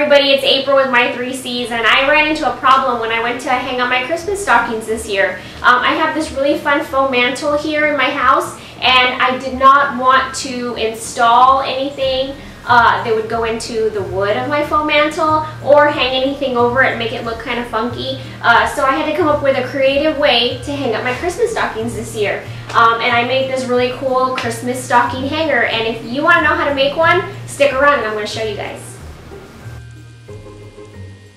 everybody, it's April with my 3Cs, and I ran into a problem when I went to hang up my Christmas stockings this year. I have this really fun faux mantle here in my house, and I did not want to install anything that would go into the wood of my faux mantle or hang anything over it and make it look kind of funky. So I had to come up with a creative way to hang up my Christmas stockings this year. And I made this really cool Christmas stocking hanger, and if you want to know how to make one, stick around and I'm going to show you guys.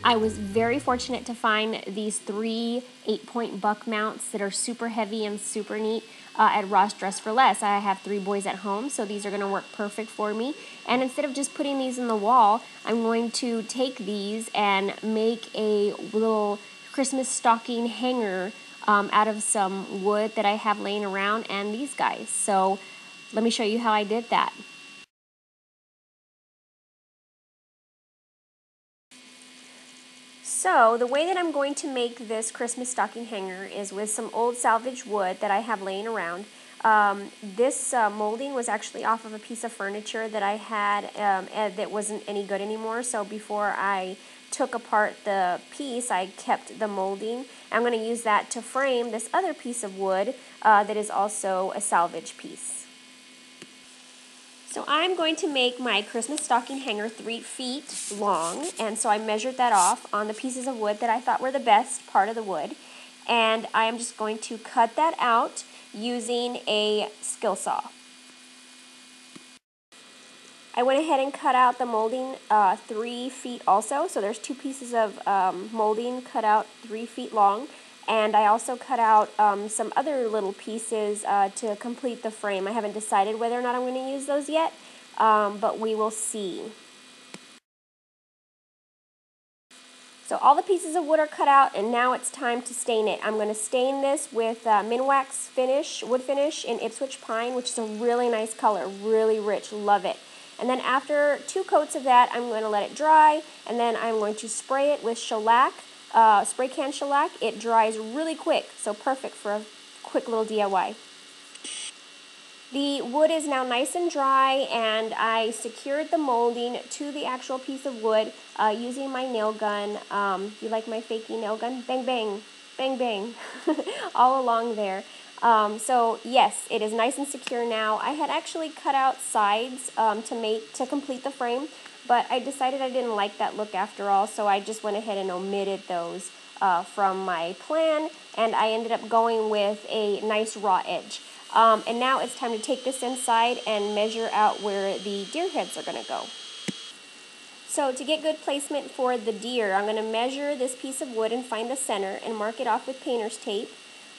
I was very fortunate to find these 3 8-point buck mounts that are super heavy and super neat at Ross Dress for Less. I have 3 boys at home, so these are going to work perfect for me. And instead of just putting these in the wall, I'm going to take these and make a little Christmas stocking hanger out of some wood that I have laying around and these guys. So let me show you how I did that. So the way that I'm going to make this Christmas stocking hanger is with some old salvage wood that I have laying around. This molding was actually off of a piece of furniture that I had that wasn't any good anymore. So before I took apart the piece, I kept the molding. I'm going to use that to frame this other piece of wood that is also a salvage piece. So I'm going to make my Christmas stocking hanger 3 feet long, and so I measured that off on the pieces of wood that I thought were the best part of the wood, and I am just going to cut that out using a skill saw. I went ahead and cut out the molding 3 feet also, so there's 2 pieces of molding cut out 3 feet long. And I also cut out some other little pieces to complete the frame. I haven't decided whether or not I'm going to use those yet, but we will see. So all the pieces of wood are cut out, and now it's time to stain it. I'm going to stain this with Minwax wood finish in Ipswich Pine, which is a really nice color, really rich, love it. And then after 2 coats of that, I'm going to let it dry, and then I'm going to spray it with shellac. Spray can shellac. It dries really quick, so perfect for a quick little DIY. The wood is now nice and dry, and I secured the molding to the actual piece of wood using my nail gun. You like my fakey nail gun? Bang, bang, bang, bang, all along there. So yes, it is nice and secure now. I had actually cut out sides to complete the frame, but I decided I didn't like that look after all, so I just went ahead and omitted those from my plan, and I ended up going with a nice raw edge. And now it's time to take this inside and measure out where the deer heads are going to go. So to get good placement for the deer, I'm going to measure this piece of wood and find the center and mark it off with painter's tape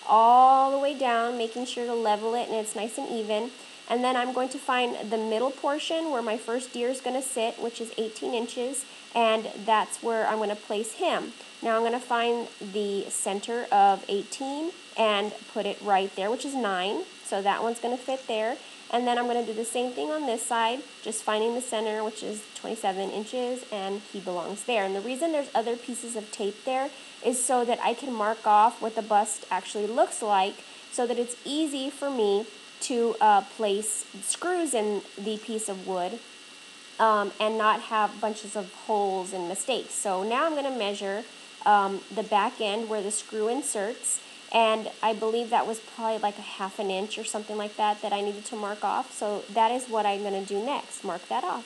all the way down, making sure to level it and it's nice and even. And then I'm going to find the middle portion where my first deer is going to sit, which is 18 inches, and that's where I'm going to place him. Now I'm going to find the center of 18 and put it right there, which is 9, so that one's going to fit there. And then I'm going to do the same thing on this side, just finding the center, which is 27 inches, and he belongs there. And the reason there's other pieces of tape there is so that I can mark off what the bust actually looks like, so that it's easy for me to place screws in the piece of wood and not have bunches of holes and mistakes. So now I'm going to measure the back end where the screw inserts, and I believe that was probably like a 1/2 inch or something like that I needed to mark off. So that is what I'm going to do next, mark that off.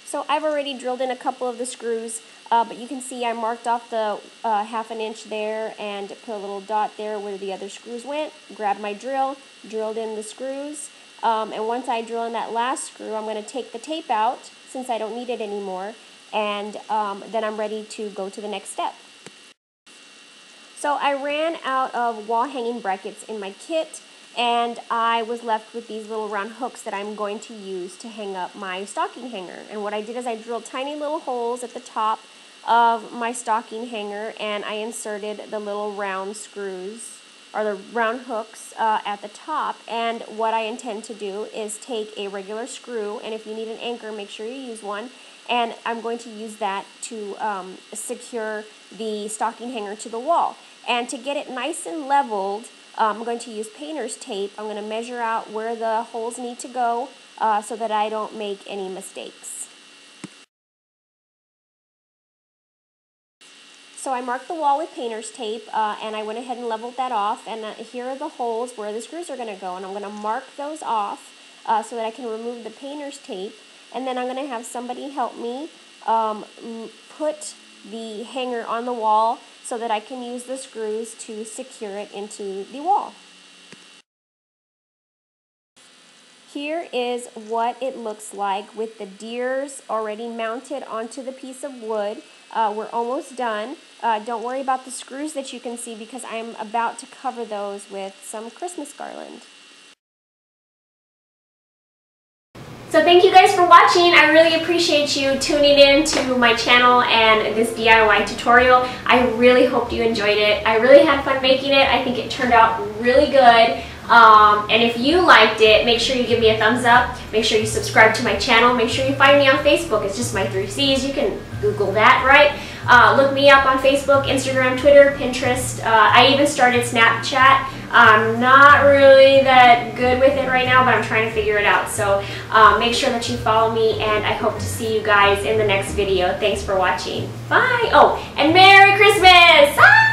So I've already drilled in a couple of the screws, but you can see I marked off the 1/2 inch there and put a little dot there where the other screws went, grabbed my drill, drilled in the screws, and once I drill in that last screw, I'm going to take the tape out since I don't need it anymore, and then I'm ready to go to the next step. So I ran out of wall hanging brackets in my kit, and I was left with these little round hooks that I'm going to use to hang up my stocking hanger. And what I did is I drilled tiny little holes at the top of my stocking hanger, and I inserted the little round screws, or the round hooks at the top. And what I intend to do is take a regular screw, and if you need an anchor, make sure you use one, and I'm going to use that to secure the stocking hanger to the wall. And to get it nice and leveled, I'm going to use painter's tape. I'm going to measure out where the holes need to go so that I don't make any mistakes. So I marked the wall with painter's tape, and I went ahead and leveled that off, and here are the holes where the screws are going to go, and I'm going to mark those off so that I can remove the painter's tape, and then I'm going to have somebody help me put the hanger on the wall so that I can use the screws to secure it into the wall. Here is what it looks like with the deers already mounted onto the piece of wood. We're almost done. Don't worry about the screws that you can see because I'm about to cover those with some Christmas garland. So thank you guys for watching. I really appreciate you tuning in to my channel and this DIY tutorial. I really hope you enjoyed it. I really had fun making it. I think it turned out really good. And if you liked it, make sure you give me a thumbs up. Make sure you subscribe to my channel. Make sure you find me on Facebook. It's just my 3 C's. You can Google that, right? Look me up on Facebook, Instagram, Twitter, Pinterest. I even started Snapchat. I'm not really that good with it right now, but I'm trying to figure it out. So make sure that you follow me, and I hope to see you guys in the next video. Thanks for watching. Bye. Oh, and Merry Christmas! Ah!